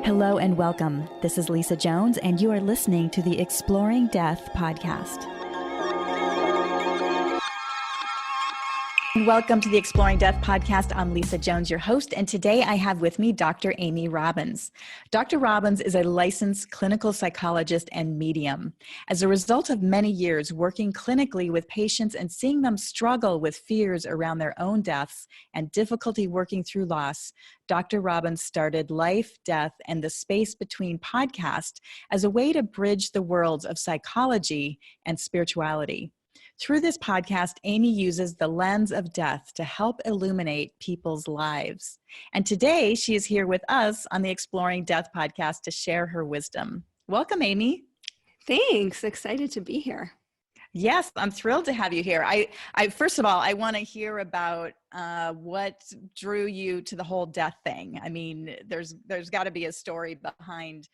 Hello and welcome. This is Lisa Jones, and you are listening to the Exploring Death podcast. Welcome to the Exploring Death podcast. I'm Lisa Jones, your host, and today I have with me Dr. Amy Robbins. Dr. Robbins is a licensed clinical psychologist and medium. As a result of many years working clinically with patients and seeing them struggle with fears around their own deaths and difficulty working through loss, Dr. Robbins started Life, Death, and the Space Between podcast as a way to bridge the worlds of psychology and spirituality. Through this podcast, Amy uses the lens of death to help illuminate people's lives. And today, she is here with us on the Exploring Death podcast to share her wisdom. Welcome, Amy. Thanks. Excited to be here. Yes, I'm thrilled to have you here. I first of all, I want to hear about what drew you to the whole death thing. I mean, there's got to be a story behind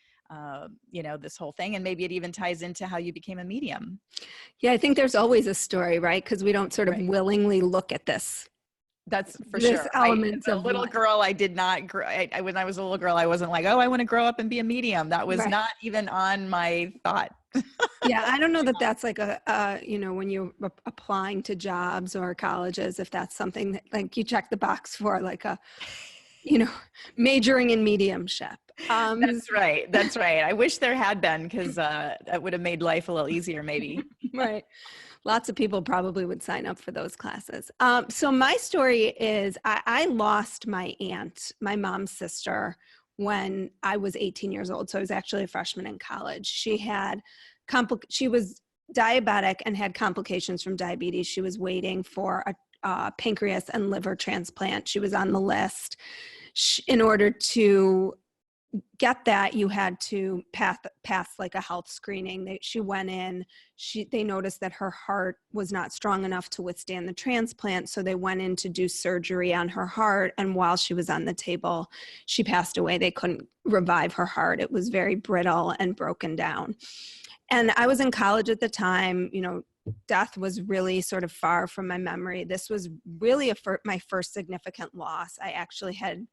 this whole thing, and maybe it even ties into how you became a medium. Yeah, I think there's always a story, right? Because we don't sort of willingly look at this. That's for sure. Elements of little girl, I did not grow. When I was a little girl, I wasn't like, oh, I want to grow up and be a medium. That was not even on my thought. Yeah, I don't know that that's like when you're applying to jobs or colleges, if that's something that, like, you check the box for, like majoring in mediumship. That's right. I wish there had been, because that would have made life a little easier, maybe. Right. Lots of people probably would sign up for those classes. So my story is I lost my aunt, my mom's sister, when I was 18 years old. So I was actually a freshman in college. She was diabetic and had complications from diabetes. She was waiting for a pancreas and liver transplant. She was on the list. In order to get that, you had to pass like a health screening. She went in, they noticed that her heart was not strong enough to withstand the transplant. So they went in to do surgery on her heart. And while she was on the table, she passed away. They couldn't revive her heart. It was very brittle and broken down. And I was in college at the time. Death was really sort of far from my memory. This was really my first significant loss. I actually had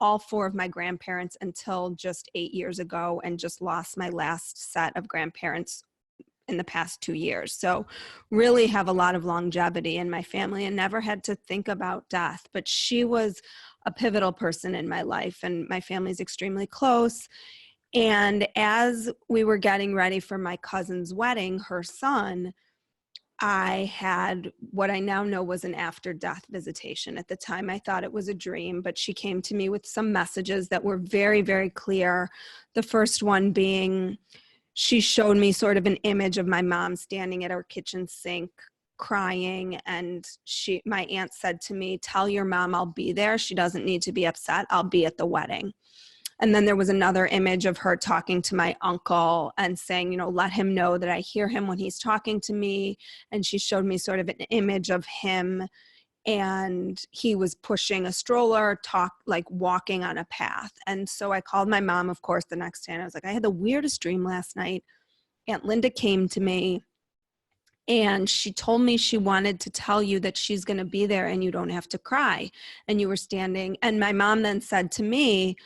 all four of my grandparents until just 8 years ago, and just lost my last set of grandparents in the past 2 years. So really have a lot of longevity in my family and never had to think about death. But she was a pivotal person in my life, and my family's extremely close. And as we were getting ready for my cousin's wedding, her son, I had what I now know was an after-death visitation. At the time, I thought it was a dream, but she came to me with some messages that were very, very clear. The first one being, she showed me sort of an image of my mom standing at her kitchen sink crying, and my aunt said to me, "Tell your mom I'll be there. She doesn't need to be upset. I'll be at the wedding." And then there was another image of her talking to my uncle and saying, let him know that I hear him when he's talking to me. And she showed me sort of an image of him, and he was pushing a stroller, walking on a path. And so I called my mom, of course, the next day, and I was like, I had the weirdest dream last night. Aunt Linda came to me, and she told me she wanted to tell you that she's going to be there and you don't have to cry. And you were standing. And my mom then said to me,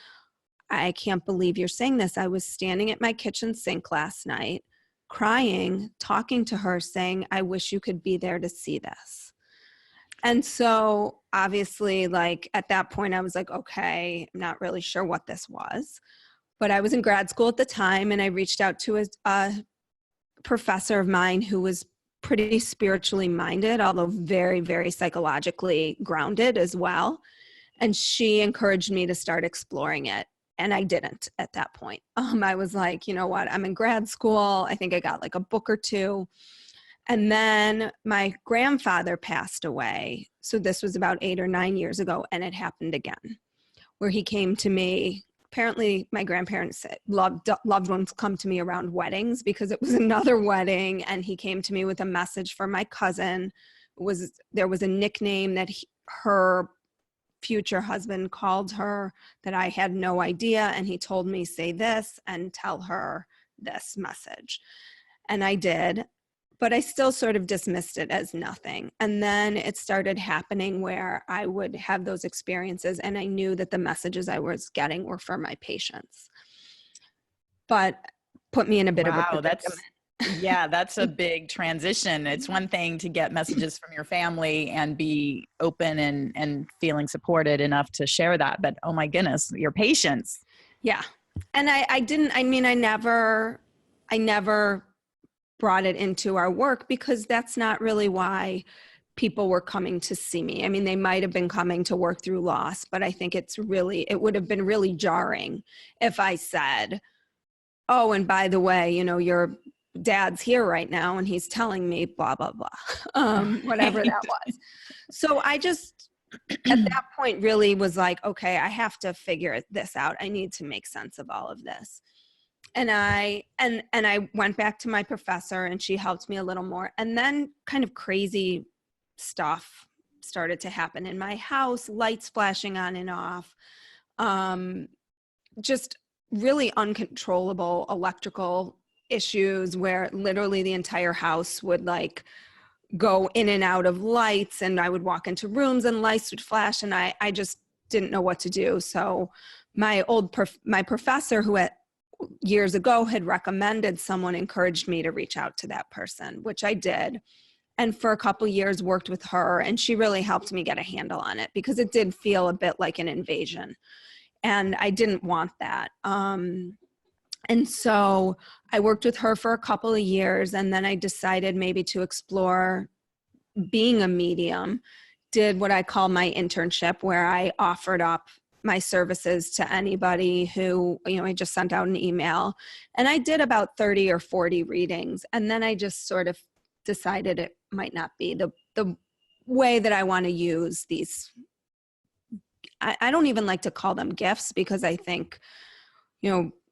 I can't believe you're saying this. I was standing at my kitchen sink last night, crying, talking to her, saying, I wish you could be there to see this. And so obviously, at that point, I was like, okay, I'm not really sure what this was. But I was in grad school at the time, and I reached out to a professor of mine who was pretty spiritually minded, although very, very psychologically grounded as well. And she encouraged me to start exploring it. And I didn't at that point. I was like, you know what? I'm in grad school. I think I got like a book or two. And then my grandfather passed away. So this was about 8 or 9 years ago. And it happened again, where he came to me. Apparently my grandparents loved ones come to me around weddings, because it was another wedding. And he came to me with a message for my cousin. There was a nickname that her future husband called her that I had no idea. And he told me, say this and tell her this message. And I did. but I still sort of dismissed it as nothing. And then it started happening where I would have those experiences and I knew that the messages I was getting were for my patients, but put me in a bit of a Wow, predicament. that's a big transition. It's one thing to get messages from your family and be open and feeling supported enough to share that, but oh my goodness, your patients. Yeah. And I never brought it into our work because that's not really why people were coming to see me. I mean, they might have been coming to work through loss, but I think it would have been really jarring if I said, oh, and by the way, your dad's here right now and he's telling me blah, blah, blah, whatever that was. So I just, at that point really was like, okay, I have to figure this out. I need to make sense of all of this. And I went back to my professor and she helped me a little more. And then kind of crazy stuff started to happen in my house, lights flashing on and off, just really uncontrollable electrical issues where literally the entire house would like go in and out of lights, and I would walk into rooms and lights would flash, and I just didn't know what to do. So my professor, who years ago had recommended someone, encouraged me to reach out to that person, which I did. And for a couple of years worked with her, and she really helped me get a handle on it because it did feel a bit like an invasion. And I didn't want that. And so I worked with her for a couple of years, and then I decided maybe to explore being a medium, did what I call my internship, where I offered up my services to anybody who, I just sent out an email, and I did about 30 or 40 readings. And then I just sort of decided it might not be the way that I want to use these. I don't even like to call them gifts because I think,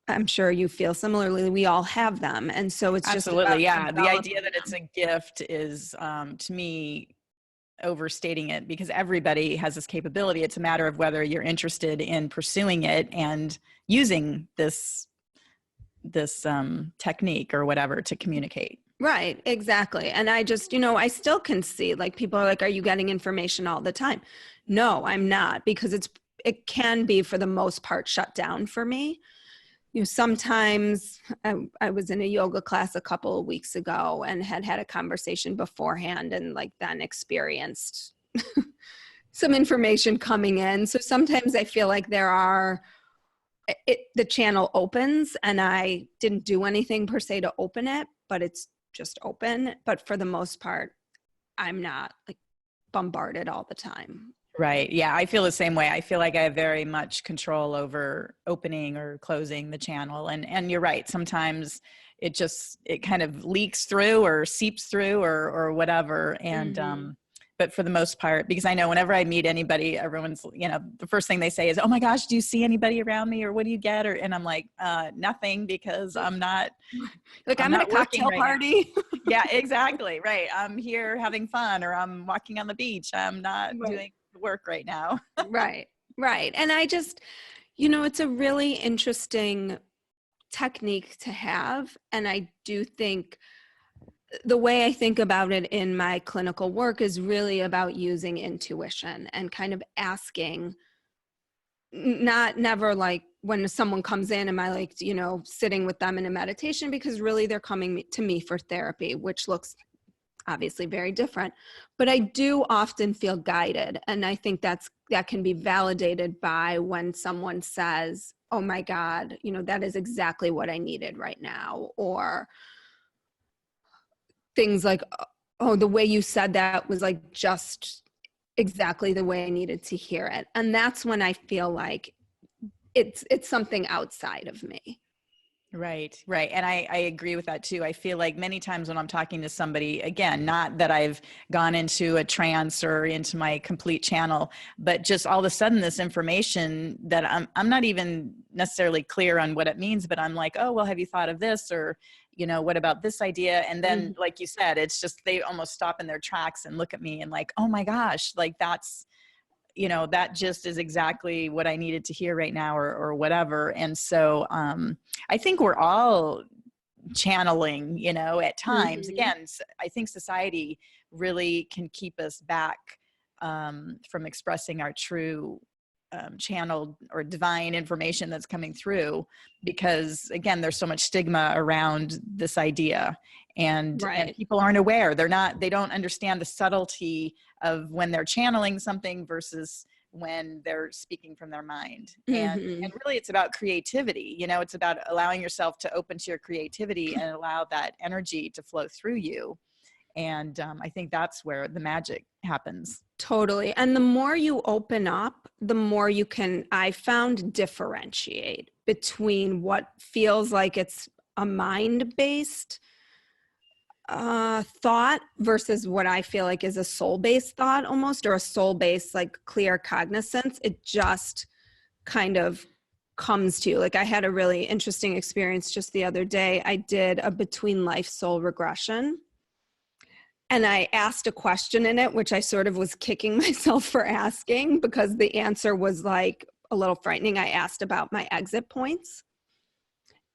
I'm sure you feel similarly. We all have them. And so it's Absolutely. just Yeah. The idea that it's a gift is, to me, overstating it, because everybody has this capability. It's a matter of whether you're interested in pursuing it and using this technique or whatever to communicate. Right. Exactly. And I just, I still can see, like, people are like, are you getting information all the time? No, I'm not, because it can be for the most part shut down for me. Sometimes I was in a yoga class a couple of weeks ago and had a conversation beforehand, and like then experienced some information coming in. So sometimes I feel like the channel opens and I didn't do anything per se to open it, but it's just open. But for the most part, I'm not like bombarded all the time. Right. Yeah. I feel the same way. I feel like I have very much control over opening or closing the channel. And you're right. Sometimes it kind of leaks through or seeps through or whatever. And, but for the most part, because I know whenever I meet anybody, everyone's, the first thing they say is, oh my gosh, do you see anybody around me, or what do you get? And I'm like, nothing, because I'm not like, I'm at a cocktail party. Yeah, exactly. Right. I'm here having fun, or I'm walking on the beach. I'm not doing work right now. Right. And I just, it's a really interesting technique to have. And I do think the way I think about it in my clinical work is really about using intuition and kind of asking, never like when someone comes in, am I like, sitting with them in a meditation, because really they're coming to me for therapy, which looks obviously very different. But I do often feel guided. And I think that can be validated by when someone says, oh my God, that is exactly what I needed right now. Or things like, oh, the way you said that was like just exactly the way I needed to hear it. And that's when I feel like it's something outside of me. Right. And I agree with that too. I feel like many times when I'm talking to somebody, again, not that I've gone into a trance or into my complete channel, but just all of a sudden this information that I'm not even necessarily clear on what it means, but I'm like, oh, well, have you thought of this? Or, what about this idea? And then, like you said, it's just, they almost stop in their tracks and look at me and like, oh my gosh, like that's, that just is exactly what I needed to hear right now, or whatever. And so, I think we're all channeling, you know, at times. Mm-hmm. Again, I think society really can keep us back from expressing our true channeled or divine information that's coming through, because again, there's so much stigma around this idea, and people aren't aware. They don't understand the subtlety of when they're channeling something versus when they're speaking from their mind. And really it's about creativity. You know, it's about allowing yourself to open to your creativity and allow that energy to flow through you. And I think that's where the magic happens. Totally. And the more you open up, the more you can, I found, differentiate between what feels like it's a mind-based thought versus what I feel like is a soul-based thought almost, or a soul-based, like, clear cognizance. It just kind of comes to you. Like, I had a really interesting experience just the other day. I did a between life soul regression. And I asked a question in it, which I sort of was kicking myself for asking because the answer was like a little frightening. I asked about my exit points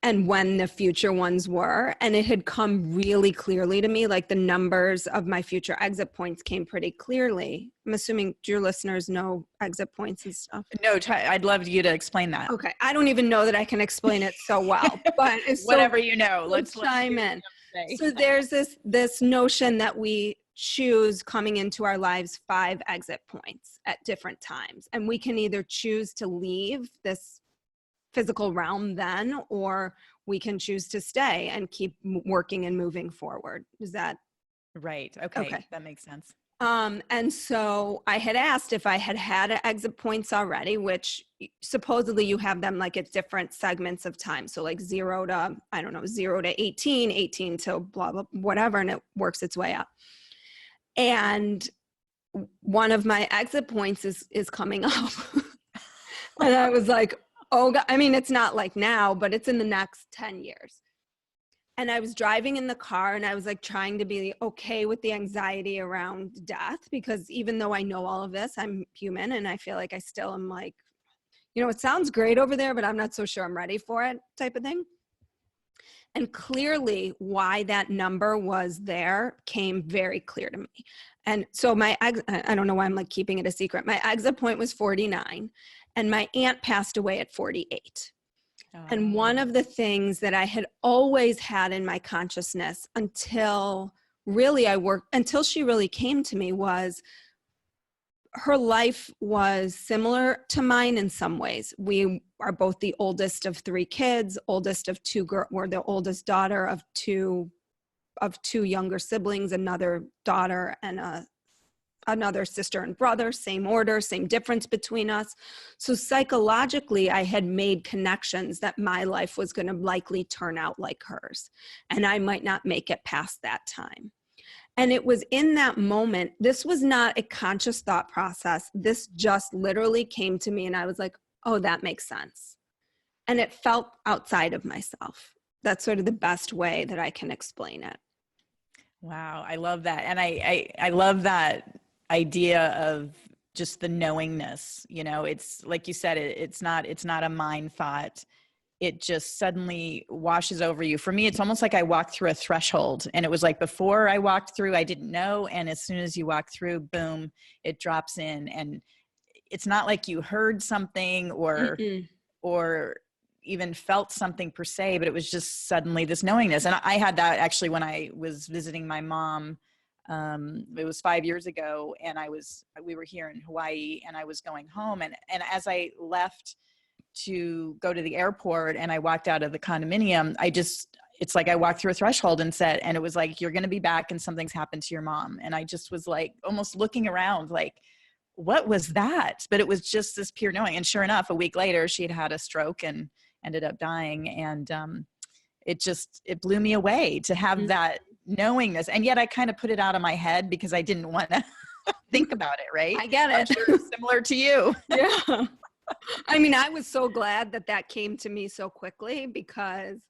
and when the future ones were. And it had come really clearly to me, like the numbers of my future exit points came pretty clearly. I'm assuming your listeners know exit points and stuff. No, I'd love you to explain that. Okay. I don't even know that I can explain it so well, but it's whatever you know, let's chime in. So there's this notion that we choose coming into our lives 5 exit points at different times. And we can either choose to leave this physical realm then, or we can choose to stay and keep working and moving forward. Is that right? Okay. That makes sense. And so I had asked if I had exit points already, which supposedly you have them like at different segments of time. So like 0 to 18, 18 to blah, blah, whatever. And it works its way up. And one of my exit points is coming up. And I was like, oh God, I mean, it's not like now, but it's in the next 10 years. And I was driving in the car and I was like trying to be okay with the anxiety around death, because even though I know all of this, I'm human and I feel like I still am like, you know, it sounds great over there, but I'm not so sure I'm ready for it, type of thing. And clearly why that number was there came very clear to me. And so I don't know why I'm like keeping it a secret. My exit point was 49 and my aunt passed away at 48. And one of the things that I had always had in my consciousness until she really came to me was her life was similar to mine in some ways. We are both the oldest of 3 kids, oldest of 2 girls. We're the oldest daughter of two younger siblings, another daughter and another sister and brother, same order, same difference between us. So psychologically, I had made connections that my life was going to likely turn out like hers, and I might not make it past that time. And it was in that moment, this was not a conscious thought process. This just literally came to me and I was like, oh, that makes sense. And it felt outside of myself. That's sort of the best way that I can explain it. Wow. I love that. And I love that idea of just the knowingness, you know, it's like you said, it's not a mind thought. It just suddenly washes over you. For me, it's almost like I walked through a threshold, and it was like before I walked through, I didn't know. And as soon as you walk through, boom, it drops in. And it's not like you heard something or even felt something per se, but it was just suddenly this knowingness. And I had that actually when I was visiting my mom. It was 5 years ago, and we were here in Hawaii, and I was going home. And as I left to go to the airport and I walked out of the condominium, it's like I walked through a threshold and it was like, you're going to be back and something's happened to your mom. And I just was like, almost looking around like, what was that? But it was just this pure knowing. And sure enough, a week later, she had a stroke and ended up dying. And it blew me away to have that knowingness. And yet I kind of put it out of my head because I didn't want to think about it. Right. I get it. I'm sure it's similar to you. Yeah. I mean, I was so glad that came to me so quickly, because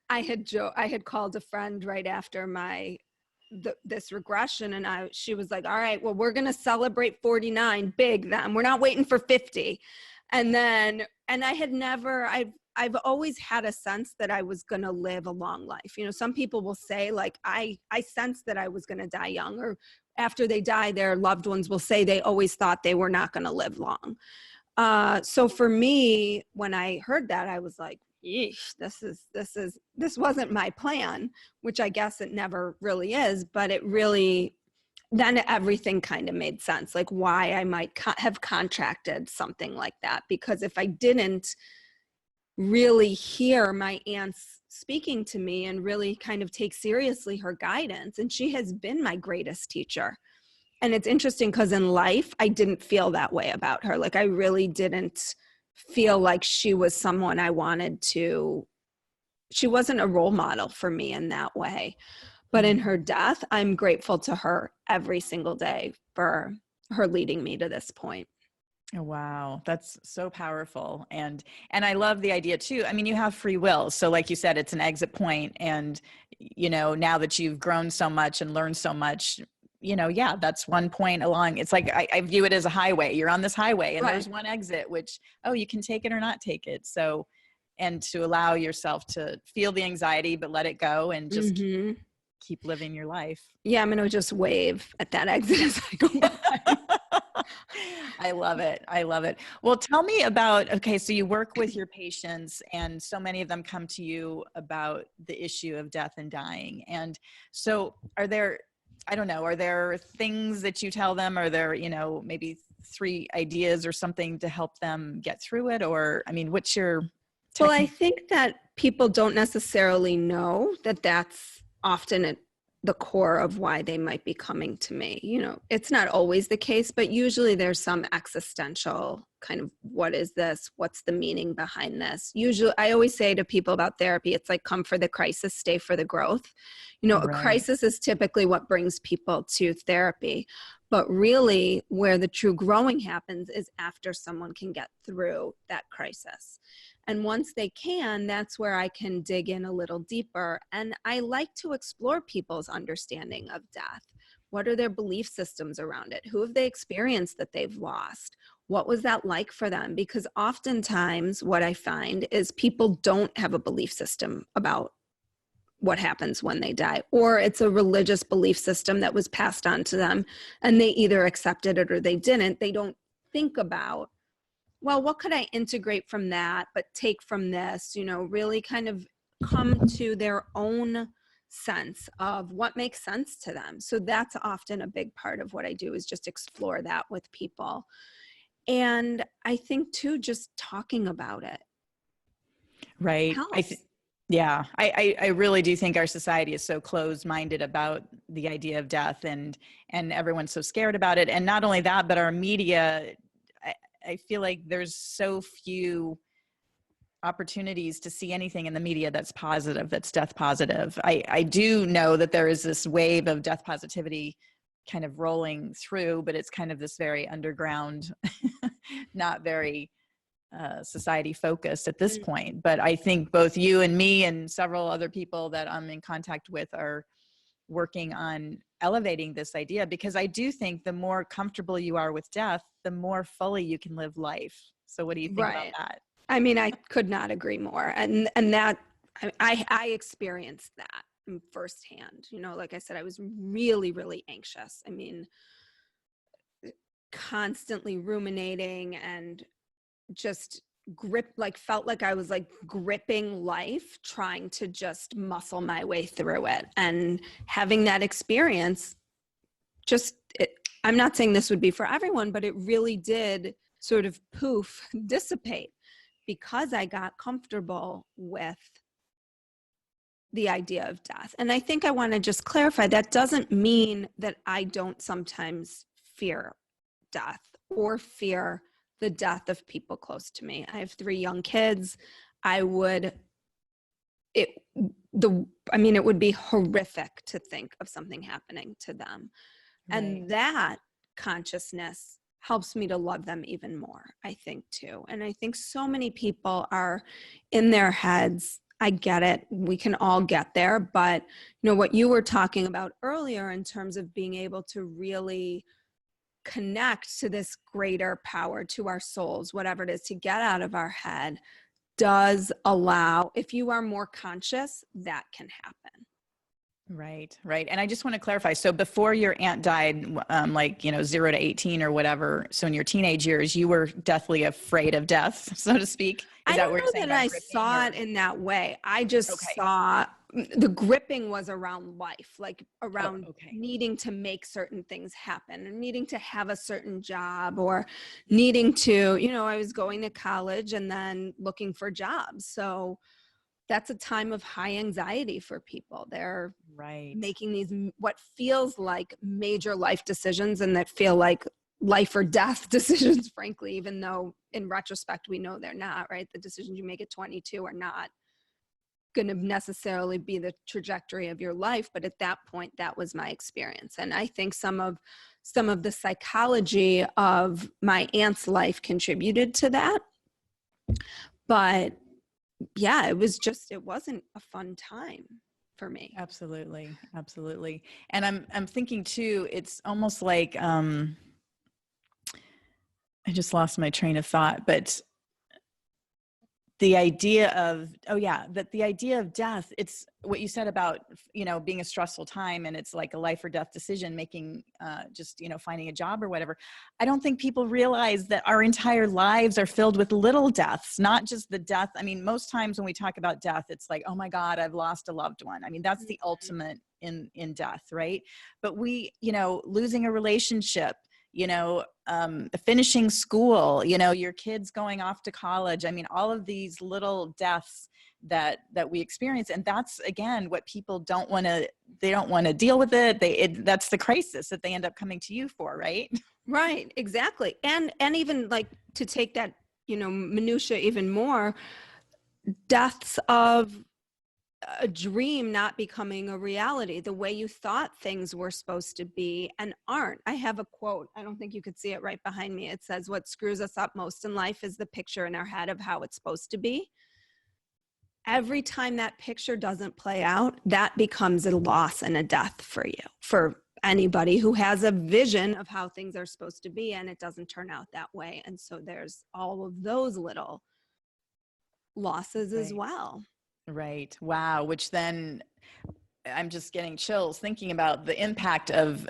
I had called a friend right after this regression, and she was like, all right, well, we're going to celebrate 49 big then. We're not waiting for 50. And I I've always had a sense that I was going to live a long life. You know, some people will say like, I sensed that I was going to die young, or after they die, their loved ones will say they always thought they were not going to live long. So for me, when I heard that, I was like, yeesh, this wasn't my plan, which I guess it never really is, but it really, then everything kind of made sense, like why I might have contracted something like that. Because if I didn't really hear my aunts speaking to me and really kind of take seriously her guidance, and she has been my greatest teacher. And it's interesting because in life, I didn't feel that way about her. Like I really didn't feel like she was someone I wanted to, she wasn't a role model for me in that way. But in her death, I'm grateful to her every single day for her leading me to this point. Oh, wow. That's so powerful. And I love the idea too. I mean, you have free will. So like you said, it's an exit point. And, you know, now that you've grown so much and learned so much, you know, yeah, that's one point along. It's like, I view it as a highway. You're on this highway and there's one exit, which, oh, you can take it or not take it. So, and to allow yourself to feel the anxiety, but let it go and just keep living your life. Yeah, I'm going to just wave at that exit as I go by. I love it. I love it. Well, tell me about, okay, so you work with your patients and so many of them come to you about the issue of death and dying. And so are there, I don't know, are there things that you tell them? Are there, you know, maybe 3 ideas or something to help them get through it? Or, I mean, what's your technique? Well, I think that people don't necessarily know that that's often at the core of why they might be coming to me. You know, it's not always the case, but usually there's some existential kind of, what is this? What's the meaning behind this? Usually, I always say to people about therapy, it's like, come for the crisis, stay for the growth. You know, a crisis is typically what brings people to therapy. But really, where the true growing happens is after someone can get through that crisis. And once they can, that's where I can dig in a little deeper. And I like to explore people's understanding of death. What are their belief systems around it? Who have they experienced that they've lost? What was that like for them? Because oftentimes what I find is people don't have a belief system about what happens when they die, or it's a religious belief system that was passed on to them and they either accepted it or they didn't. They don't think about, well, what could I integrate from that, but take from this, you know, really kind of come to their own sense of what makes sense to them. So that's often a big part of what I do, is just explore that with people. And I think too, just talking about it. Right. Yeah, I really do think our society is so closed-minded about the idea of death, and everyone's so scared about it. And not only that, but our media, I feel like there's so few opportunities to see anything in the media that's positive, that's death positive. I do know that there is this wave of death positivity kind of rolling through, but it's kind of this very underground, not very society focused at this point. But I think both you and me and several other people that I'm in contact with are working on elevating this idea, because I do think the more comfortable you are with death, the more fully you can live life. So what do you think about that? I mean, I could not agree more. And that I experienced that firsthand. You know, like I said, I was really, really anxious. I mean, constantly ruminating and just felt like I was like gripping life, trying to just muscle my way through it. And having that experience, I'm not saying this would be for everyone, but it really did sort of dissipate, because I got comfortable with the idea of death. And I think I want to just clarify, that doesn't mean that I don't sometimes fear death or fear the death of people close to me. I have 3 young kids. It would be horrific to think of something happening to them. Right. And that consciousness helps me to love them even more, I think, too. And I think so many people are in their heads. I get it. We can all get there. But, you know, what you were talking about earlier in terms of being able to really connect to this greater power, to our souls, whatever it is, to get out of our head, does allow, if you are more conscious, that can happen. Right, right. And I just want to clarify. So before your aunt died, 0 to 18 or whatever, so in your teenage years, you were deathly afraid of death, so to speak. I Is that don't what you're know saying that about I gripping saw or? it in that way. I just Okay. saw the gripping was around life, like Oh, around okay. needing to make certain things happen, or needing to have a certain job, or needing to, I was going to college and then looking for jobs. So that's a time of high anxiety for people. They're Right. making these what feels like major life decisions, and that feel like life or death decisions, frankly, even though in retrospect we know they're not, right? The decisions you make at 22 are not going to necessarily be the trajectory of your life, but at that point that was my experience. And I think some of the psychology of my aunt's life contributed to that. But yeah, it wasn't a fun time for me. Absolutely. Absolutely. And I'm thinking too, it's almost like, I just lost my train of thought, but the idea of, the idea of death, it's what you said about, being a stressful time, and it's like a life or death decision making, finding a job or whatever. I don't think people realize that our entire lives are filled with little deaths, not just the death. I mean, most times when we talk about death, it's like, oh my God, I've lost a loved one. I mean, that's the ultimate in death, right? But losing a relationship, finishing school, your kids going off to college. I mean, all of these little deaths that we experience. And that's, again, what people they don't want to deal with it. That's the crisis that they end up coming to you for, right? Right, exactly. And even like to take that, minutia even more, deaths of a dream not becoming a reality, the way you thought things were supposed to be and aren't. I have a quote. I don't think you could see it right behind me. It says, "What screws us up most in life is the picture in our head of how it's supposed to be." Every time that picture doesn't play out, that becomes a loss and a death for you, for anybody who has a vision of how things are supposed to be and it doesn't turn out that way. And so there's all of those little losses as well. Right. Wow. Which then I'm just getting chills thinking about the impact of,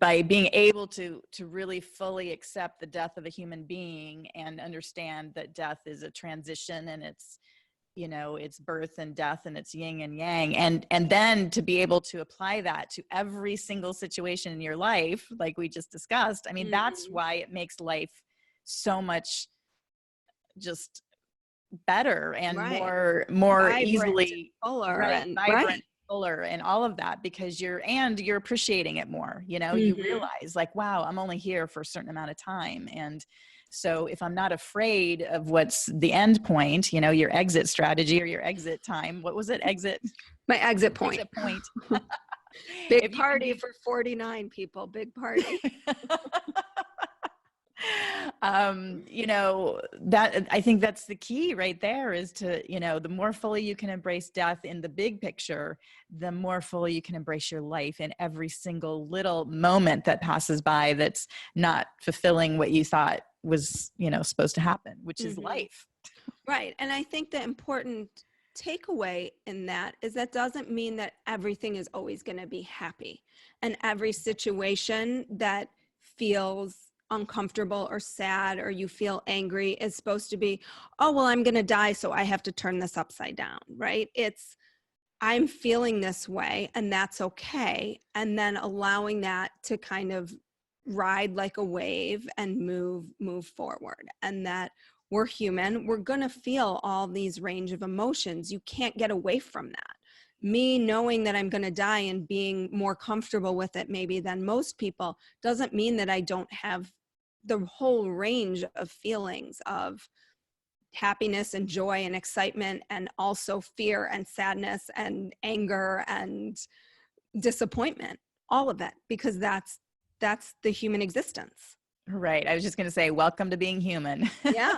by being able to really fully accept the death of a human being and understand that death is a transition, and it's, it's birth and death, and it's yin and yang. And then to be able to apply that to every single situation in your life, like we just discussed. I mean, that's why it makes life so much just better and more vibrant, easily fuller, and vibrant, fuller, and all of that, because you're appreciating it more. You realize, like, wow, I'm only here for a certain amount of time. And so if I'm not afraid of what's the end point, your exit strategy or your exit time, what was it? My exit point. Big party for 49 people. Big party. That, I think that's the key right there, is to, the more fully you can embrace death in the big picture, the more fully you can embrace your life in every single little moment that passes by that's not fulfilling what you thought was, supposed to happen, which is life. Right. And I think the important takeaway in that is that doesn't mean that everything is always going to be happy, and every situation that feels uncomfortable or sad or you feel angry is supposed to be, oh, well, I'm going to die, so I have to turn this upside down, right? It's, I'm feeling this way and that's okay. And then allowing that to kind of ride like a wave and move forward. And that we're human. We're going to feel all these range of emotions. You can't get away from that. Me knowing that I'm going to die and being more comfortable with it maybe than most people doesn't mean that I don't have the whole range of feelings of happiness and joy and excitement, and also fear and sadness and anger and disappointment, all of it, because that's the human existence. Right. I was just going to say, welcome to being human. Yeah.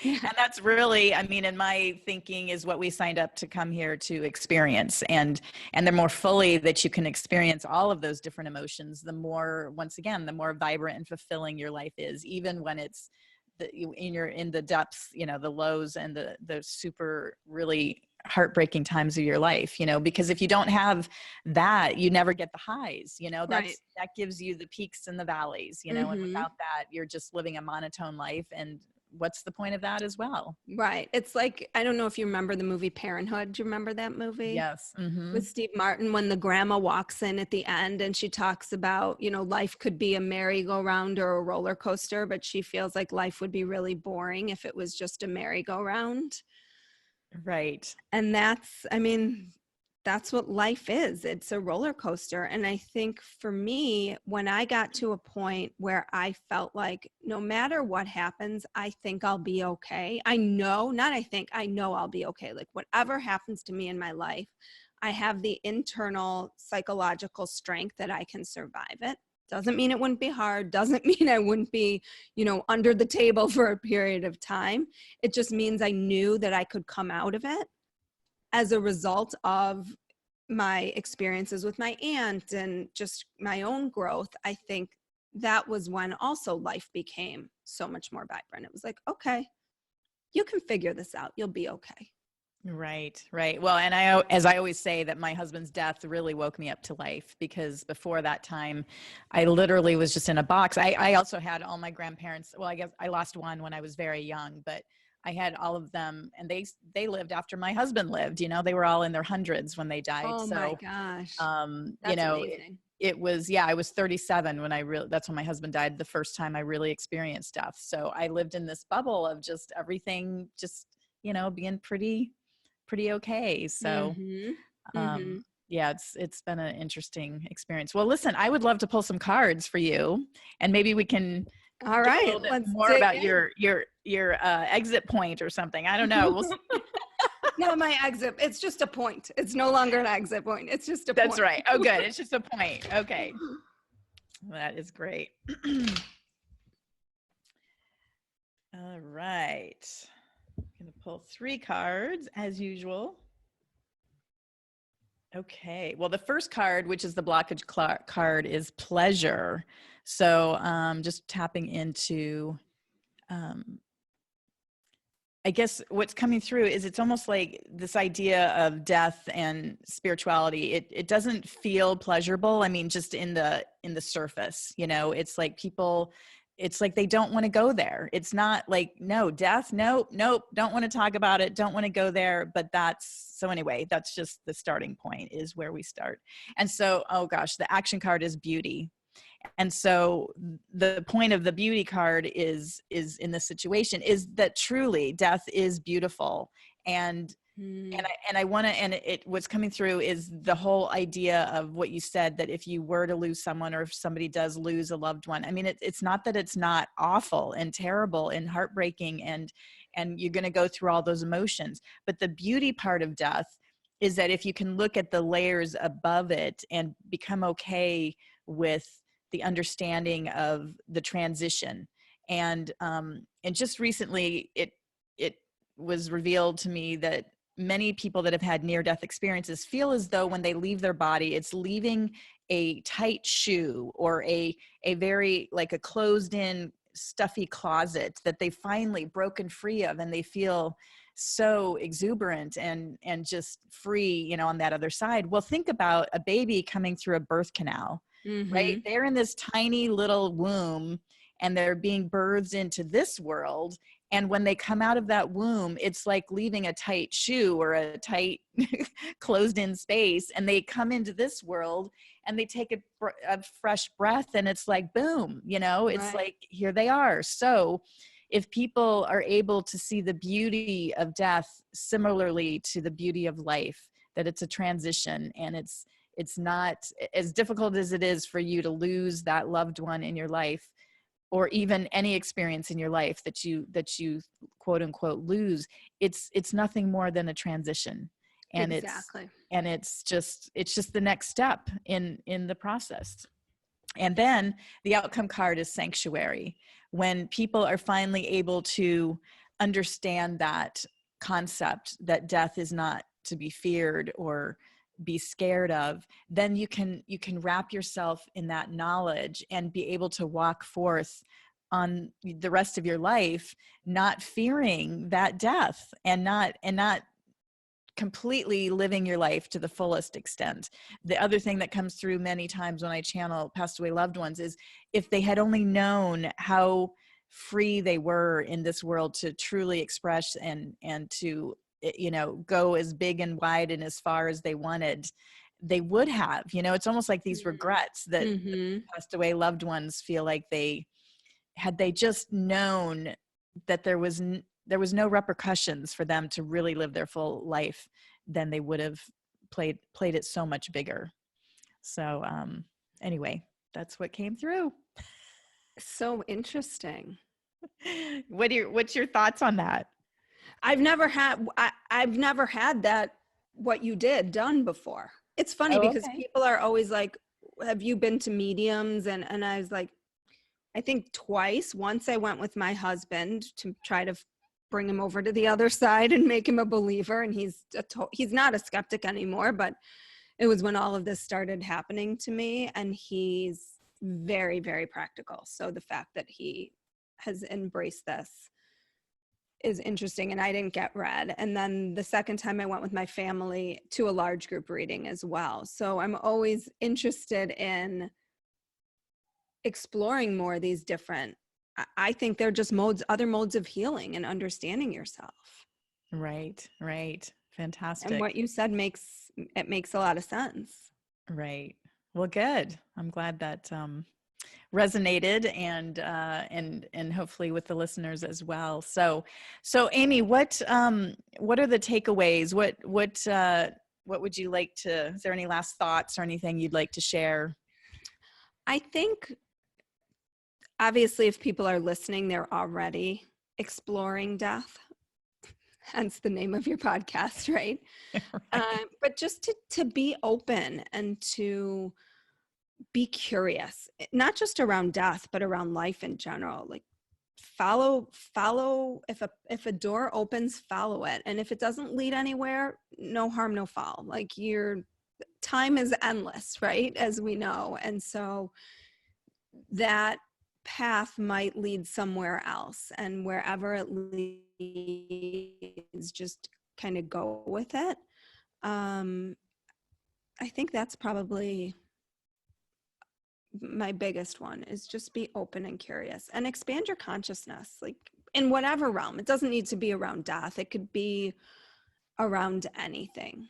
And that's really, I mean, in my thinking, is what we signed up to come here to experience. And the more fully that you can experience all of those different emotions, the more, once again, the more vibrant and fulfilling your life is, even when it's you're in the depths, the lows and the super really heartbreaking times of your life, because if you don't have that, you never get the highs, Right. that gives you the peaks and the valleys, and Mm-hmm. without that, you're just living a monotone life. And what's the point of that as well? Right. It's like, I don't know if you remember the movie Parenthood. Do you remember that movie? Yes. Mm-hmm. With Steve Martin, when the grandma walks in at the end and she talks about, life could be a merry-go-round or a roller coaster, but she feels like life would be really boring if it was just a merry-go-round. Right. And that's what life is. It's a roller coaster. And I think for me, when I got to a point where I felt like no matter what happens, I think I'll be okay. I know I'll be okay. Like whatever happens to me in my life, I have the internal psychological strength that I can survive it. Doesn't mean it wouldn't be hard. Doesn't mean I wouldn't be, under the table for a period of time. It just means I knew that I could come out of it as a result of my experiences with my aunt and just my own growth. I think that was when also life became so much more vibrant. It was like, okay, you can figure this out. You'll be okay. Right, right. Well, and as I always say, that my husband's death really woke me up to life, because before that time, I literally was just in a box. I also had all my grandparents. Well, I guess I lost one when I was very young, but I had all of them, and they lived after my husband lived. They were all in their hundreds when they died. Oh my So, gosh. um, you That's know, amazing. it was, yeah, I was 37 when that's when my husband died, the first time I really experienced death. So I lived in this bubble of just everything, just being pretty okay. So, Mm-hmm. Mm-hmm. um, yeah, it's been an interesting experience. Well, listen, I would love to pull some cards for you, and maybe we can All get a right, little bit let's more dig about in. your exit point or something. I don't know. We'll see. It's not my exit. It's just a point. It's no longer an exit point. It's just a That's point. right. Oh, good. It's just a point. Okay, that is great. All right. I'm going to pull 3 cards as usual. Okay. Well, the first card, which is the blockage card, is pleasure. So just tapping into, I guess what's coming through is it's almost like this idea of death and spirituality. It doesn't feel pleasurable. I mean, just in the surface, it's like people, it's like they don't want to go there. It's not like, no, death, nope, don't want to talk about it, don't want to go there. But so anyway, that's just the starting point, is where we start. And so, oh gosh, the action card is beauty. And so the point of the beauty card is in this situation is that truly death is beautiful. And I want to, and what's coming through is the whole idea of what you said, that if you were to lose someone, or if somebody does lose a loved one, I mean, it's not that it's not awful and terrible and heartbreaking, and you're going to go through all those emotions. But the beauty part of death is that if you can look at the layers above it and become okay with the understanding of the transition. And just recently it was revealed to me that many people that have had near-death experiences feel as though when they leave their body, it's leaving a tight shoe, or a very, like, a closed-in stuffy closet that they finally broken free of, and they feel so exuberant and just free, on that other side. Well, think about a baby coming through a birth canal. Right? Mm-hmm. They're in this tiny little womb, and they're being birthed into this world. And when they come out of that womb, it's like leaving a tight shoe, or a tight closed in space. And they come into this world and they take a fresh breath, and it's like, boom, it's Right. like, here they are. So if people are able to see the beauty of death similarly to the beauty of life, that it's a transition, and it's not as difficult as it is for you to lose that loved one in your life, or even any experience in your life that you quote unquote lose. It's nothing more than a transition. And Exactly. it's just the next step in the process. And then the outcome card is sanctuary. When people are finally able to understand that concept, that death is not to be feared or be scared of, then you can wrap yourself in that knowledge and be able to walk forth on the rest of your life, not fearing that death and not completely living your life to the fullest extent. The other thing that comes through many times when I channel passed away loved ones is if they had only known how free they were in this world to truly express and to, you know, go as big and wide and as far as they wanted, they would have, you know, it's almost like these regrets that Mm-hmm. passed away loved ones feel like had they just known that there was no repercussions for them to really live their full life, then they would have played it so much bigger. So anyway, that's what came through. So interesting. What's your thoughts on that? I've never had that, what you did, done before. It's funny Oh, because okay. people are always like, have you been to mediums? And I was like, I think twice. Once I went with my husband to try to bring him over to the other side and make him a believer. And he's not a skeptic anymore, but it was when all of this started happening to me, and he's very, very practical. So the fact that he has embraced this is interesting, and I didn't get read. And then the second time I went with my family to a large group reading as well. So I'm always interested in exploring more of these different, I think they're just other modes of healing and understanding yourself. Right. Fantastic. And what you said makes a lot of sense. Right. Well, good. I'm glad that resonated and hopefully with the listeners as well. So Amy, what are the takeaways? What would you like to, is there any last thoughts or anything you'd like to share? I think obviously if people are listening, they're already exploring death, hence the name of your podcast, right? Right. But just to be open and to be curious, not just around death, but around life in general. Like follow, if a door opens, follow it. And if it doesn't lead anywhere, no harm, no foul. Like your time is endless, right? As we know. And so that path might lead somewhere else, and wherever it leads, just kind of go with it. I think that's probably my biggest one, is just be open and curious and expand your consciousness, like in whatever realm. It doesn't need to be around death. It could be around anything.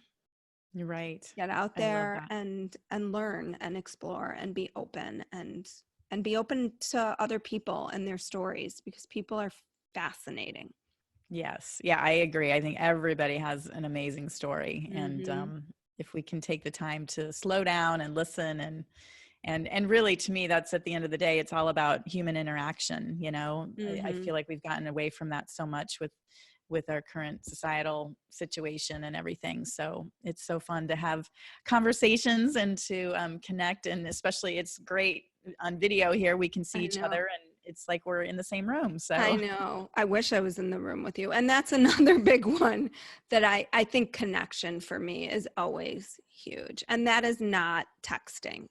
You're right. Get out I love there that. and learn and explore and be open and be open to other people and their stories, because people are fascinating. Yes. Yeah, I agree. I think everybody has an amazing story. Mm-hmm. And if we can take the time to slow down and listen and really, to me, that's at the end of the day, it's all about human interaction. You know, I Mm-hmm. feel like we've gotten away from that so much with our current societal situation and everything. So it's so fun to have conversations and to connect. And especially it's great on video here. We can see I each know. other and it's like we're in the same room. I So know. I wish I was in the room with you. And that's another big one that I think connection for me is always huge. And that is not texting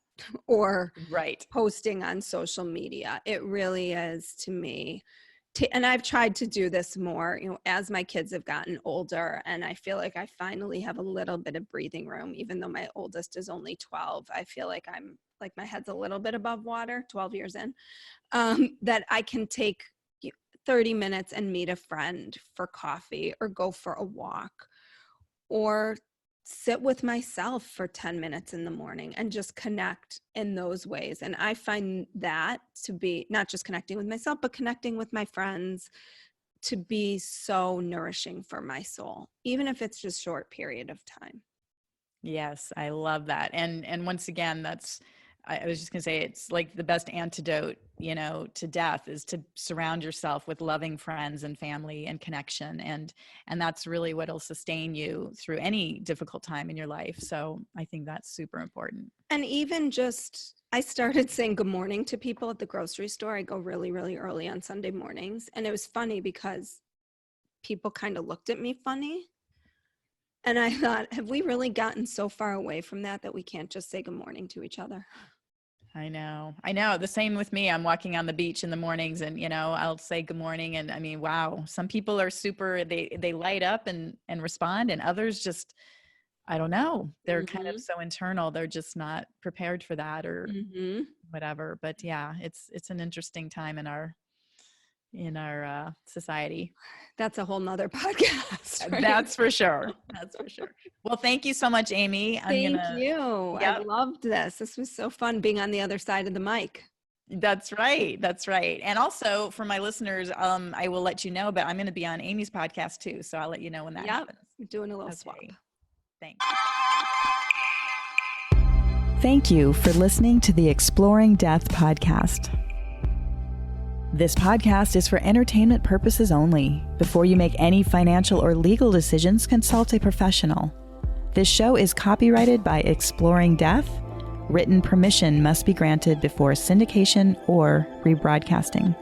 or right. posting on social media. It really is, to me. And I've tried to do this more, as my kids have gotten older, and I feel like I finally have a little bit of breathing room. Even though my oldest is only 12, I feel like I'm like my head's a little bit above water, 12 years in, that I can take 30 minutes and meet a friend for coffee, or go for a walk, or sit with myself for 10 minutes in the morning and just connect in those ways. And I find that to be not just connecting with myself, but connecting with my friends, to be so nourishing for my soul, even if it's just short period of time. Yes, I love that. And once again, I was just gonna say, it's like the best antidote, to death is to surround yourself with loving friends and family and connection. And that's really what'll sustain you through any difficult time in your life. So I think that's super important. And even just, I started saying good morning to people at the grocery store. I go really, really early on Sunday mornings. And it was funny because people kind of looked at me funny. And I thought, have we really gotten so far away from that we can't just say good morning to each other? I know. The same with me. I'm walking on the beach in the mornings and, I'll say good morning. And I mean, wow, some people are they light up and respond, and others just, I don't know. They're kind of so internal. They're just not prepared for that or whatever. But yeah, it's an interesting time in our society. That's a whole nother podcast. Right? That's for sure. That's for sure. Well, thank you so much, Amy. Thank you. Yep. I loved this. This was so fun being on the other side of the mic. That's right. That's right. And also for my listeners, I will let you know, but I'm going to be on Amy's podcast too. So I'll let you know when that happens. Doing a little swap. Thanks. Thank you for listening to the Exploring Death podcast. This podcast is for entertainment purposes only. Before you make any financial or legal decisions, consult a professional. This show is copyrighted by Exploring Death. Written permission must be granted before syndication or rebroadcasting.